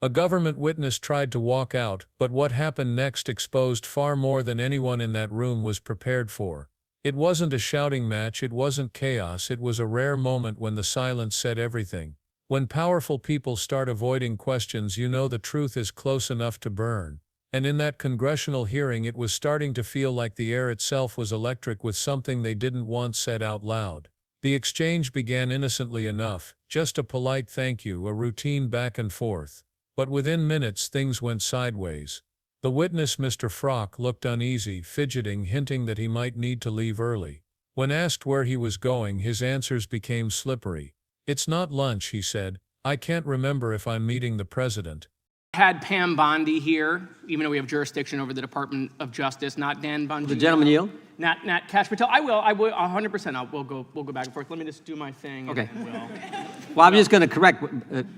A government witness tried to walk out, but what happened next exposed far more than anyone in that room was prepared for. It wasn't a shouting match, it wasn't chaos, it was a rare moment when the silence said everything. When powerful people start avoiding questions, you know the truth is close enough to burn. And in that congressional hearing, it was starting to feel like the air itself was electric with something they didn't want said out loud. The exchange began innocently enough, just a polite thank you, a routine back and forth. But within minutes things went sideways. The witness, Mr. Frock, looked uneasy, fidgeting, hinting that he might need to leave early. When asked where he was going, his answers became slippery. "It's not lunch," he said. "I can't remember if I'm meeting the president." Had Pam Bondi here, even though we have jurisdiction over the Department of Justice, not Dan Bongino. The gentleman yield. Not Cash Patel. I will 100%. We'll go back and forth. Let me just do my thing. Okay. And Well, I'm just going to correct.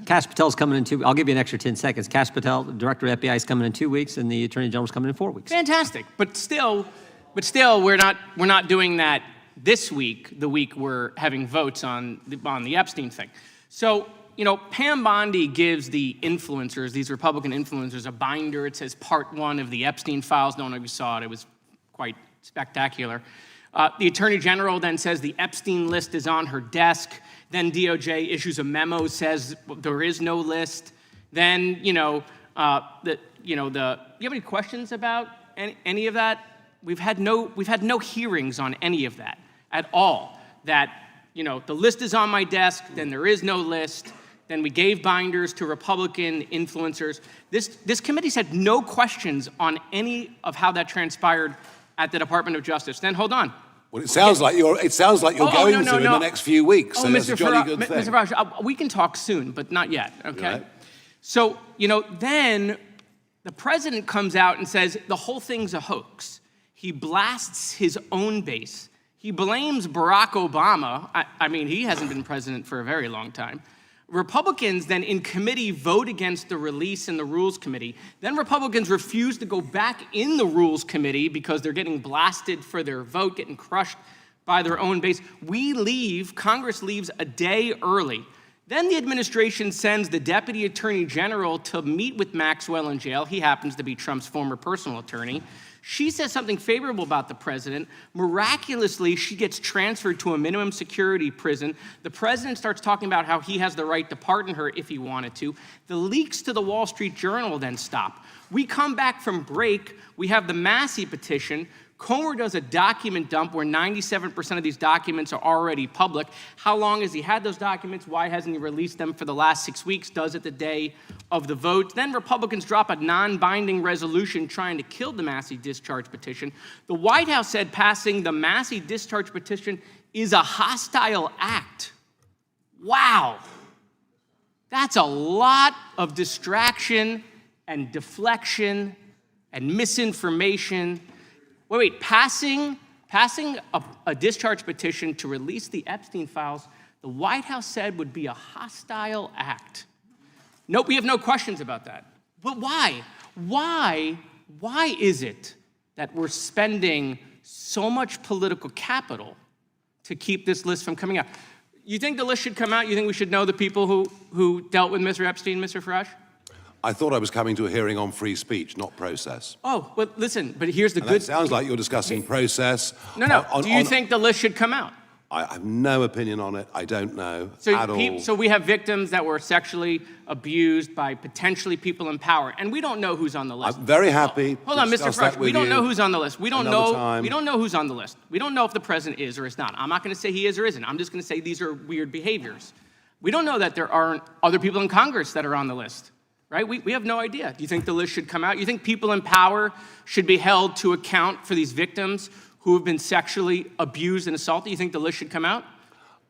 Cash Patel's coming in I'll give you an extra 10 seconds. Cash Patel, the director of FBI, is coming in 2 weeks, and the Attorney General's coming in 4 weeks. Fantastic. But still, we're not doing that this week. The week we're having votes on the Epstein thing. So, you know, Pam Bondi gives the influencers, these Republican influencers, a binder. It says Part 1 of the Epstein files. No one of you saw it. It was quite spectacular. The Attorney General then says the Epstein list is on her desk. Then DOJ issues a memo, says there is no list. Then, you have any questions about any of that? We've had no hearings on any of that at all. That, the list is on my desk, then there is no list. Then we gave binders to Republican influencers. This committee's had no questions on any of how that transpired at the Department of Justice. Then hold on. Well, it sounds like you're going to in the next few weeks. So that's a jolly good thing. Mr. Farage, we can talk soon, but not yet. Okay. Right. So then the president comes out and says the whole thing's a hoax. He blasts his own base. He blames Barack Obama. I mean, he hasn't been president for a very long time. Republicans then in committee vote against the release in the Rules Committee. Then Republicans refuse to go back in the Rules Committee because they're getting blasted for their vote, getting crushed by their own base. Congress leaves a day early. Then the administration sends the Deputy Attorney General to meet with Maxwell in jail. He happens to be Trump's former personal attorney. She says something favorable about the president. Miraculously, she gets transferred to a minimum security prison. The president starts talking about how he has the right to pardon her if he wanted to. The leaks to the Wall Street Journal then stop. We come back from break. We have the Massey petition. Comer does a document dump where 97% of these documents are already public. How long has he had those documents? Why hasn't he released them for the last 6 weeks? Does it the day of the vote. Then Republicans drop a non-binding resolution trying to kill the Massey discharge petition. The White House said passing the Massey discharge petition is a hostile act. Wow. That's a lot of distraction and deflection and misinformation. Wait, passing a discharge petition to release the Epstein files, the White House said would be a hostile act. Nope, we have no questions about that. But why? Why is it that we're spending so much political capital to keep this list from coming out? You think the list should come out? You think we should know the people who dealt with Mr. Epstein, Mr. Farage? I thought I was coming to a hearing on free speech, not process. Oh, but listen, but here's the And good... It sounds like you're discussing process. No. Do you think the list should come out? I have no opinion on it. I don't know at all. So we have victims that were sexually abused by potentially people in power, and we don't know who's on the list. I'm very happy. Hold on, Mr. Farage. We don't know who's on the list. We don't know who's on the list. We don't know if the president is or is not. I'm not going to say he is or isn't. I'm just going to say these are weird behaviors. We don't know that there aren't other people in Congress that are on the list. Right? We have no idea. Do you think the list should come out? You think people in power should be held to account for these victims who have been sexually abused and assaulted? You think the list should come out?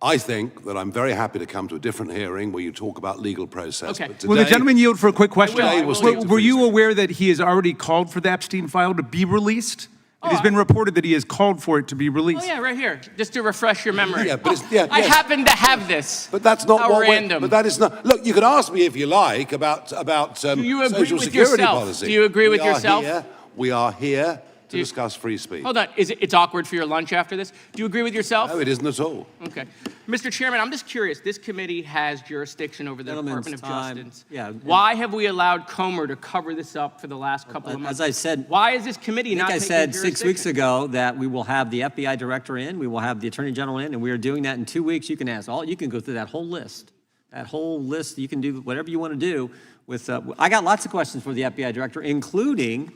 I think that I'm very happy to come to a different hearing where you talk about legal process. Okay. But today, Will the gentleman yield for a quick question? I will. Were you aware that he has already called for the Epstein file to be released? It has been reported that he has called for it to be released. Oh yeah, right here, just to refresh your memory. Yeah, but I happen to have this. But that's not How random. But that is not. Look, you can ask me if you like about Do you agree social with security yourself? policy. Do you agree with yourself? We are here to discuss free speech. Hold on. It's awkward for your lunch after this? Do you agree with yourself? No, it isn't at all. Okay. Mr. Chairman, I'm just curious. This committee has jurisdiction over the Gentleman's Department of time. Justice. Yeah. Why have we allowed Comer to cover this up for the last couple of months? As I said, why is this committee not I taking said 6 weeks jurisdiction? ago that we will have the FBI director in, we will have the attorney general in, and we are doing that in 2 weeks. You can go through that whole list. That whole list, you can do whatever you want to do with, I got lots of questions for the FBI director, including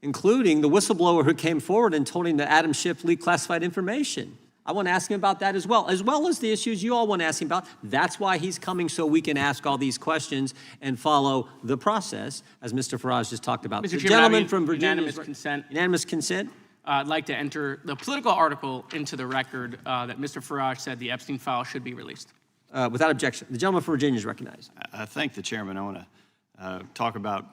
the whistleblower who came forward and told him that Adam Schiff leaked classified information. I want to ask him about that as well as the issues you all want to ask him about. That's why he's coming, so we can ask all these questions and follow the process, as Mr. Farage just talked about. Mr. The Chairman, gentleman from Virginia. unanimous consent. Unanimous consent? I'd like to enter the political article into the record that Mr. Farage said the Epstein file should be released. Without objection. The gentleman from Virginia is recognized. I thank the chairman. I want to talk about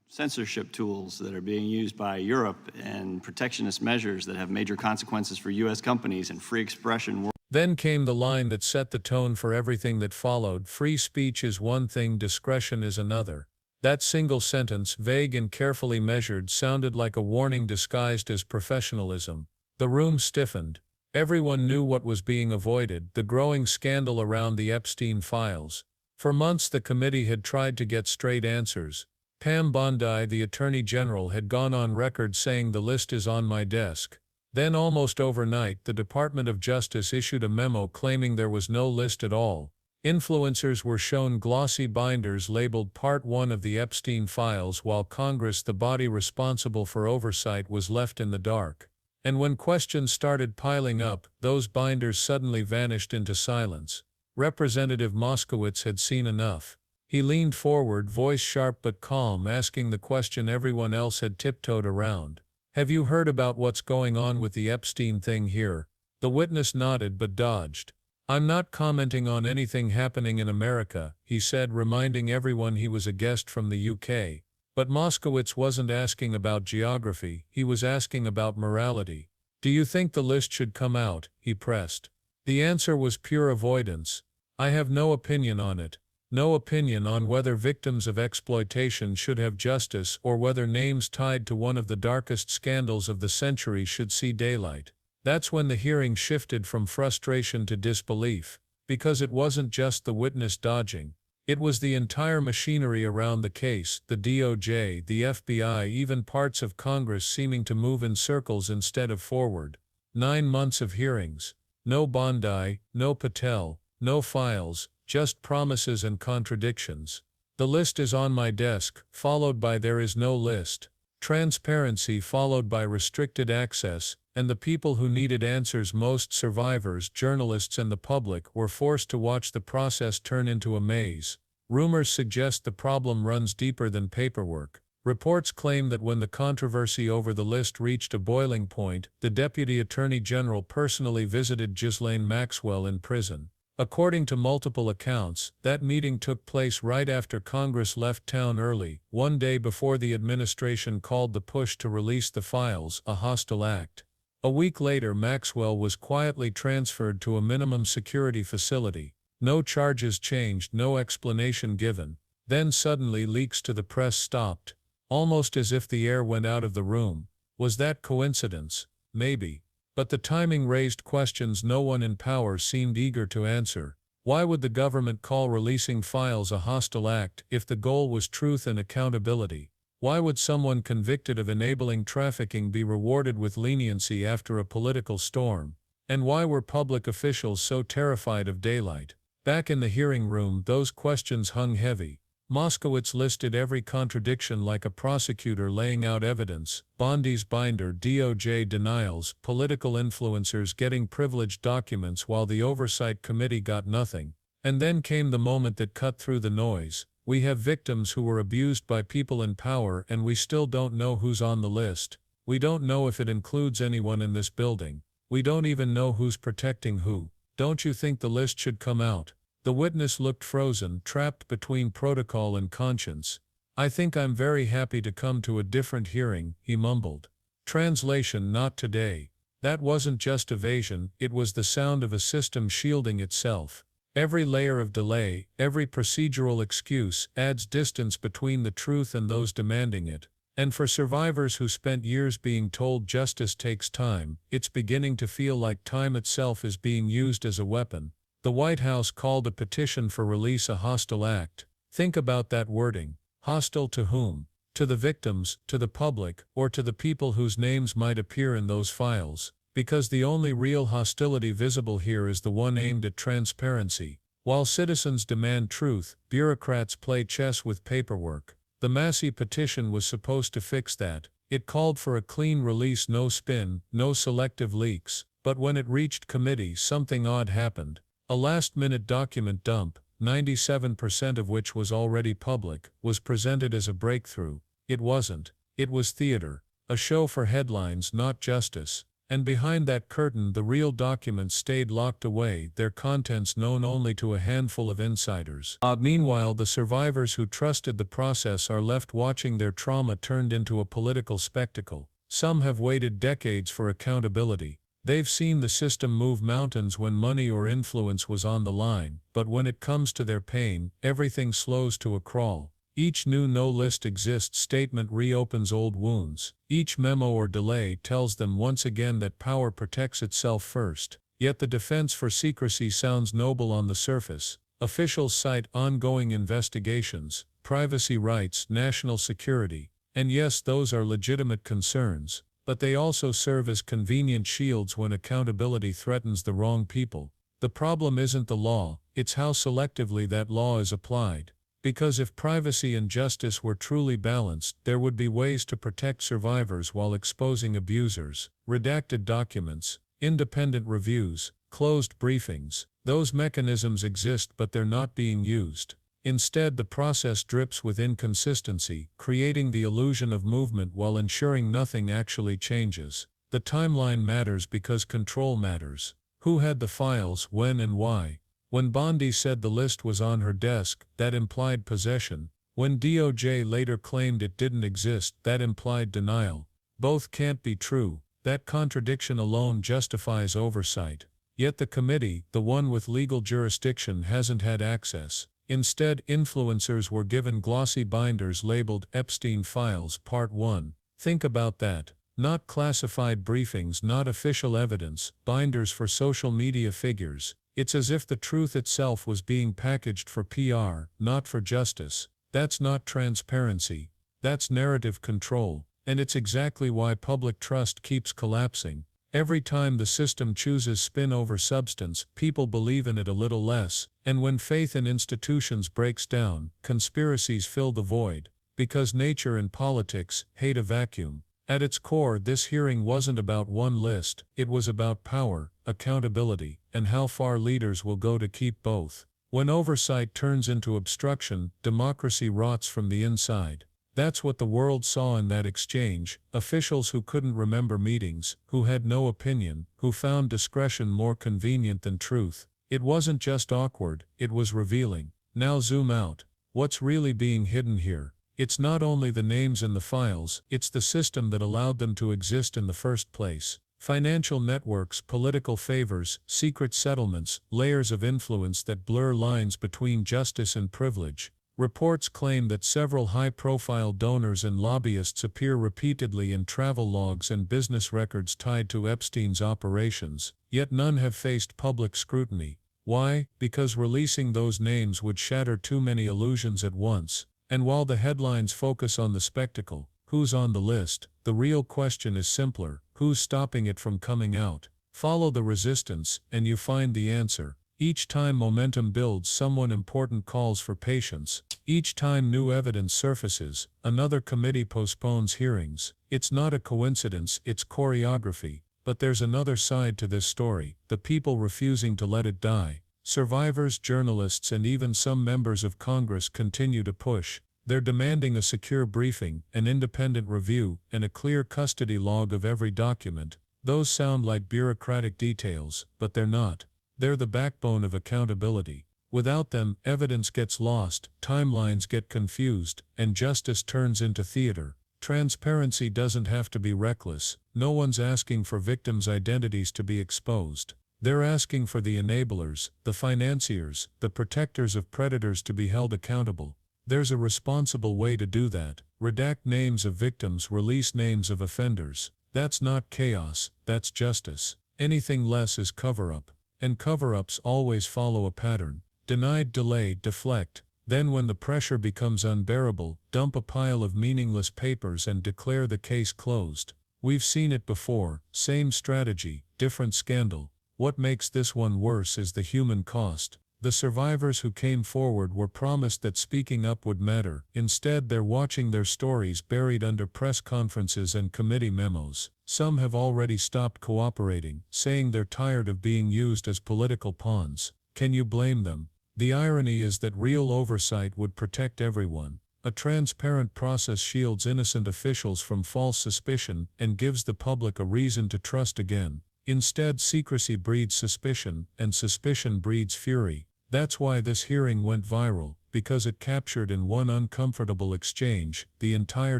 censorship tools that are being used by Europe and protectionist measures that have major consequences for U.S. companies and free expression. Then came the line that set the tone for everything that followed. Free speech is one thing, discretion is another. That single sentence, vague and carefully measured, sounded like a warning disguised as professionalism. The room stiffened. Everyone knew what was being avoided, the growing scandal around the Epstein files. For months the committee had tried to get straight answers. Pam Bondi, the Attorney General, had gone on record saying the list is on my desk. Then almost overnight, the Department of Justice issued a memo claiming there was no list at all. Influencers were shown glossy binders labeled Part 1 of the Epstein files, while Congress, the body responsible for oversight, was left in the dark. And when questions started piling up, those binders suddenly vanished into silence. Representative Moskowitz had seen enough. He leaned forward, voice sharp but calm, asking the question everyone else had tiptoed around. Have you heard about what's going on with the Epstein thing here? The witness nodded but dodged. I'm not commenting on anything happening in America, he said, reminding everyone he was a guest from the UK. But Moskowitz wasn't asking about geography, he was asking about morality. Do you think the list should come out? He pressed. The answer was pure avoidance. I have no opinion on it. No opinion on whether victims of exploitation should have justice or whether names tied to one of the darkest scandals of the century should see daylight. That's when the hearing shifted from frustration to disbelief, because it wasn't just the witness dodging. It was the entire machinery around the case, the DOJ, the FBI, even parts of Congress seeming to move in circles instead of forward. 9 months of hearings. No Bondi, no Patel, no files, just promises and contradictions. The list is on my desk, followed by there is no list. Transparency followed by restricted access, and the people who needed answers most, survivors, journalists and the public, were forced to watch the process turn into a maze. Rumors suggest the problem runs deeper than paperwork. Reports claim that when the controversy over the list reached a boiling point, the Deputy Attorney General personally visited Ghislaine Maxwell in prison. According to multiple accounts, that meeting took place right after Congress left town early, one day before the administration called the push to release the files a hostile act. A week later, Maxwell was quietly transferred to a minimum security facility. No charges changed, no explanation given. Then suddenly leaks to the press stopped, almost as if the air went out of the room. Was that coincidence? Maybe. But the timing raised questions no one in power seemed eager to answer. Why would the government call releasing files a hostile act if the goal was truth and accountability? Why would someone convicted of enabling trafficking be rewarded with leniency after a political storm? And why were public officials so terrified of daylight? Back in the hearing room, those questions hung heavy. Moskowitz listed every contradiction like a prosecutor laying out evidence: Bondi's binder, DOJ denials, political influencers getting privileged documents while the Oversight Committee got nothing. And then came the moment that cut through the noise. We have victims who were abused by people in power, and we still don't know who's on the list. We don't know if it includes anyone in this building. We don't even know who's protecting who. Don't you think the list should come out? The witness looked frozen, trapped between protocol and conscience. I think I'm very happy to come to a different hearing, he mumbled. Translation: not today. That wasn't just evasion, it was the sound of a system shielding itself. Every layer of delay, every procedural excuse, adds distance between the truth and those demanding it. And for survivors who spent years being told justice takes time, it's beginning to feel like time itself is being used as a weapon. The White House called a petition for release a hostile act. Think about that wording. Hostile to whom? To the victims, to the public, or to the people whose names might appear in those files? Because the only real hostility visible here is the one aimed at transparency. While citizens demand truth, bureaucrats play chess with paperwork. The Massey petition was supposed to fix that. It called for a clean release, no spin, no selective leaks. But when it reached committee, something odd happened. A last-minute document dump, 97% of which was already public, was presented as a breakthrough. It wasn't. It was theater. A show for headlines, not justice. And behind that curtain the real documents stayed locked away, their contents known only to a handful of insiders. Meanwhile, the survivors who trusted the process are left watching their trauma turned into a political spectacle. Some have waited decades for accountability. They've seen the system move mountains when money or influence was on the line, but when it comes to their pain, everything slows to a crawl. Each new no list exists statement reopens old wounds. Each memo or delay tells them once again that power protects itself first. Yet the defense for secrecy sounds noble on the surface. Officials cite ongoing investigations, privacy rights, national security. And yes, those are legitimate concerns, but they also serve as convenient shields when accountability threatens the wrong people. The problem isn't the law, it's how selectively that law is applied. Because if privacy and justice were truly balanced, there would be ways to protect survivors while exposing abusers. Redacted documents, independent reviews, closed briefings. Those mechanisms exist, but they're not being used. Instead, the process drips with inconsistency, creating the illusion of movement while ensuring nothing actually changes. The timeline matters because control matters. Who had the files, when and why? When Bondi said the list was on her desk, that implied possession. When DOJ later claimed it didn't exist, that implied denial. Both can't be true. That contradiction alone justifies oversight. Yet the committee, the one with legal jurisdiction, hasn't had access. Instead, influencers were given glossy binders labeled Epstein Files Part 1. Think about that. Not classified briefings, not official evidence, binders for social media figures. It's as if the truth itself was being packaged for PR, not for justice. That's not transparency. That's narrative control. And it's exactly why public trust keeps collapsing. Every time the system chooses spin over substance, people believe in it a little less. And when faith in institutions breaks down, conspiracies fill the void. Because nature and politics hate a vacuum. At its core, this hearing wasn't about one list, it was about power, accountability, and how far leaders will go to keep both. When oversight turns into obstruction, democracy rots from the inside. That's what the world saw in that exchange, officials who couldn't remember meetings, who had no opinion, who found discretion more convenient than truth. It wasn't just awkward, it was revealing. Now zoom out. What's really being hidden here? It's not only the names in the files, it's the system that allowed them to exist in the first place. Financial networks, political favors, secret settlements, layers of influence that blur lines between justice and privilege. Reports claim that several high-profile donors and lobbyists appear repeatedly in travel logs and business records tied to Epstein's operations, yet none have faced public scrutiny. Why? Because releasing those names would shatter too many illusions at once. And while the headlines focus on the spectacle, who's on the list, the real question is simpler: who's stopping it from coming out? Follow the resistance, and you find the answer. Each time momentum builds, someone important calls for patience. Each time new evidence surfaces, another committee postpones hearings. It's not a coincidence, it's choreography. But there's another side to this story: the people refusing to let it die. Survivors, journalists, and even some members of Congress continue to push. They're demanding a secure briefing, an independent review, and a clear custody log of every document. Those sound like bureaucratic details, but they're not. They're the backbone of accountability. Without them, evidence gets lost, timelines get confused, and justice turns into theater. Transparency doesn't have to be reckless. No one's asking for victims' identities to be exposed. They're asking for the enablers, the financiers, the protectors of predators to be held accountable. There's a responsible way to do that. Redact names of victims, release names of offenders. That's not chaos, that's justice. Anything less is cover-up. And cover-ups always follow a pattern. Denied, delay, deflect. Then when the pressure becomes unbearable, dump a pile of meaningless papers and declare the case closed. We've seen it before, same strategy, different scandal. What makes this one worse is the human cost. The survivors who came forward were promised that speaking up would matter. Instead, they're watching their stories buried under press conferences and committee memos. Some have already stopped cooperating, saying they're tired of being used as political pawns. Can you blame them? The irony is that real oversight would protect everyone. A transparent process shields innocent officials from false suspicion and gives the public a reason to trust again. Instead, secrecy breeds suspicion, and suspicion breeds fury. That's why this hearing went viral, because it captured in one uncomfortable exchange the entire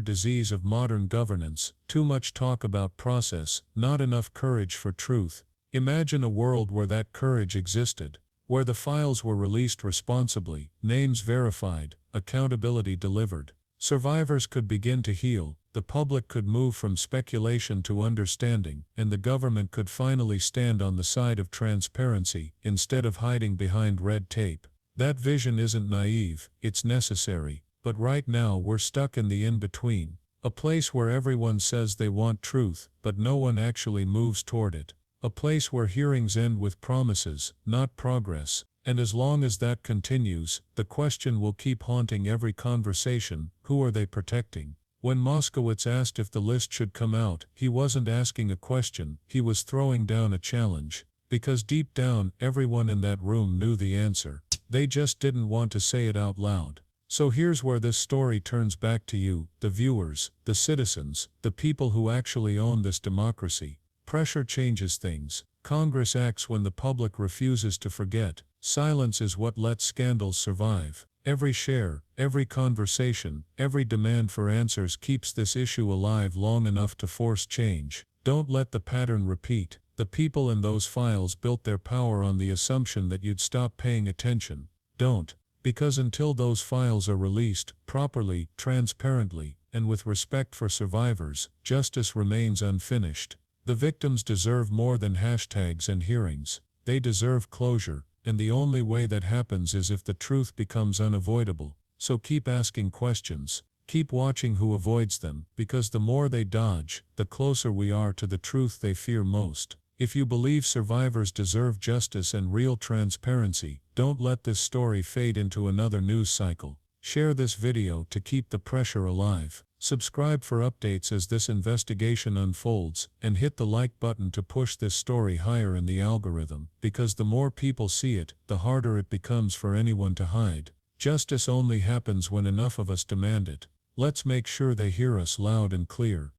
disease of modern governance. Too much talk about process, not enough courage for truth. Imagine a world where that courage existed, where the files were released responsibly, names verified, accountability delivered. Survivors could begin to heal, the public could move from speculation to understanding, and the government could finally stand on the side of transparency instead of hiding behind red tape. That vision isn't naive, it's necessary, but right now we're stuck in the in-between, a place where everyone says they want truth, but no one actually moves toward it. A place where hearings end with promises, not progress, and as long as that continues, the question will keep haunting every conversation: who are they protecting? When Moskowitz asked if the list should come out, he wasn't asking a question, he was throwing down a challenge. Because deep down, everyone in that room knew the answer. They just didn't want to say it out loud. So here's where this story turns back to you, the viewers, the citizens, the people who actually own this democracy. Pressure changes things. Congress acts when the public refuses to forget. Silence is what lets scandals survive. Every share, every conversation, every demand for answers keeps this issue alive long enough to force change. Don't let the pattern repeat. The people in those files built their power on the assumption that you'd stop paying attention. Don't. Because until those files are released, properly, transparently, and with respect for survivors, justice remains unfinished. The victims deserve more than hashtags and hearings. They deserve closure, and the only way that happens is if the truth becomes unavoidable. So keep asking questions. Keep watching who avoids them, because the more they dodge, the closer we are to the truth they fear most. If you believe survivors deserve justice and real transparency, don't let this story fade into another news cycle. Share this video to keep the pressure alive. Subscribe for updates as this investigation unfolds, and hit the like button to push this story higher in the algorithm, because the more people see it, the harder it becomes for anyone to hide. Justice only happens when enough of us demand it. Let's make sure they hear us loud and clear.